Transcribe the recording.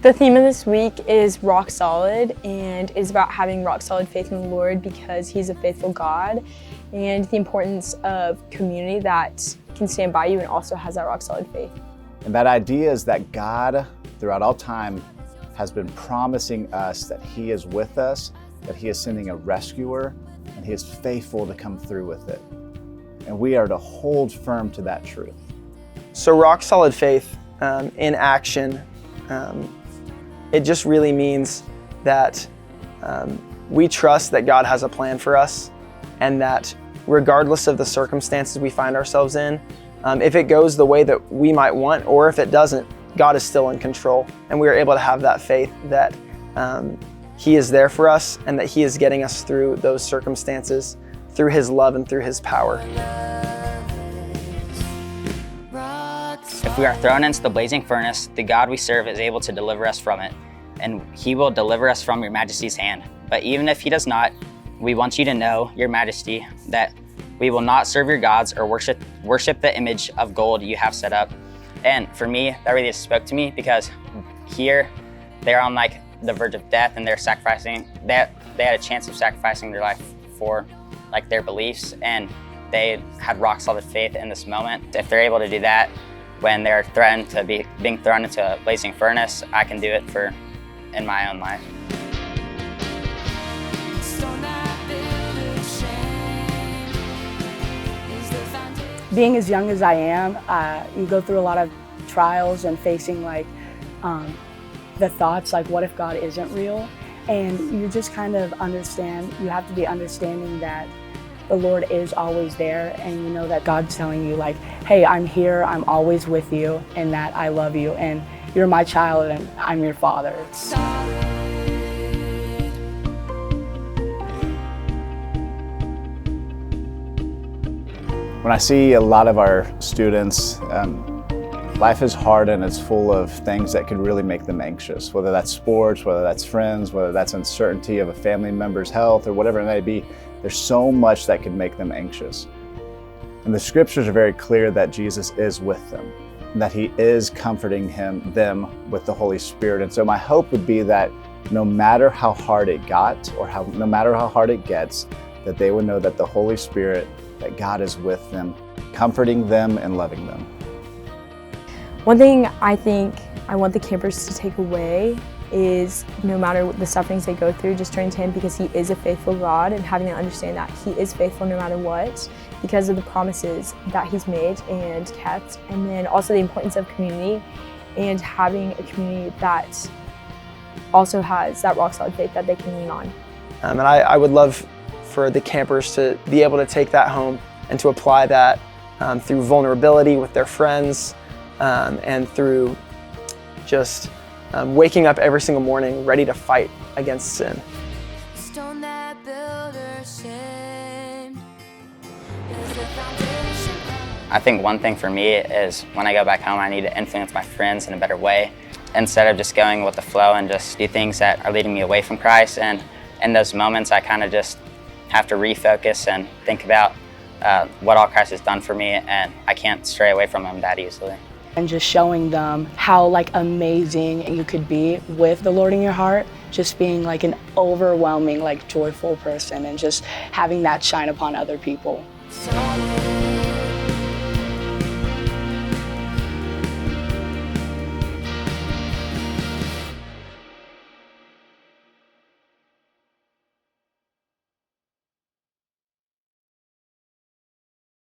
The theme of this week is rock solid, and is about having rock solid faith in the Lord because He's a faithful God, and the importance of community that can stand by you and also has that rock solid faith. And that idea is that God, throughout all time, has been promising us that He is with us, that He is sending a rescuer, and He is faithful to come through with it. And we are to hold firm to that truth. So rock solid faith in action, it just really means that we trust that God has a plan for us, and that regardless of the circumstances we find ourselves in, if it goes the way that we might want, or if it doesn't, God is still in control. And we are able to have that faith that He is there for us and that He is getting us through those circumstances through His love and through His power. If we are thrown into the blazing furnace, the God we serve is able to deliver us from it, and He will deliver us from your Majesty's hand. But even if He does not, we want you to know, your Majesty, that we will not serve your gods or worship the image of gold you have set up. And for me, that really spoke to me, because here they're on like the verge of death, and they're sacrificing. They had a chance of sacrificing their life for like their beliefs, and they had rock solid faith in this moment. If they're able to do that when they're threatened to being thrown into a blazing furnace, I can do it in my own life. Being as young as I am, you go through a lot of trials and facing the thoughts like, what if God isn't real? And you just kind of understand, you have to be understanding that the Lord is always there, and you know that God's telling you like, hey, I'm here, I'm always with you, and that I love you, and you're my child, and I'm your father. When I see a lot of our students, life is hard and it's full of things that could really make them anxious, whether that's sports, whether that's friends, whether that's uncertainty of a family member's health, or whatever it may be. There's so much that could make them anxious. And the scriptures are very clear that Jesus is with them, and that He is comforting them with the Holy Spirit. And so my hope would be that no matter how hard it got, or no matter how hard it gets, that they would know that the Holy Spirit, that God is with them, comforting them and loving them. One thing I think I want the campers to take away is, no matter the sufferings they go through, just turning to Him, because He is a faithful God, and having to understand that He is faithful no matter what, because of the promises that He's made and kept. And then also the importance of community, and having a community that also has that rock solid faith that they can lean on. And I would love for the campers to be able to take that home and to apply that through vulnerability with their friends, and through just waking up every single morning ready to fight against sin. Stone that builders shamed is the foundation. I think one thing for me is, when I go back home, I need to influence my friends in a better way, instead of just going with the flow and just do things that are leading me away from Christ. And in those moments, I kind of just have to refocus and think about what all Christ has done for me, and I can't stray away from Him that easily. And just showing them how amazing you could be with the Lord in your heart, just being like an overwhelming, joyful person, and just having that shine upon other people. Solid.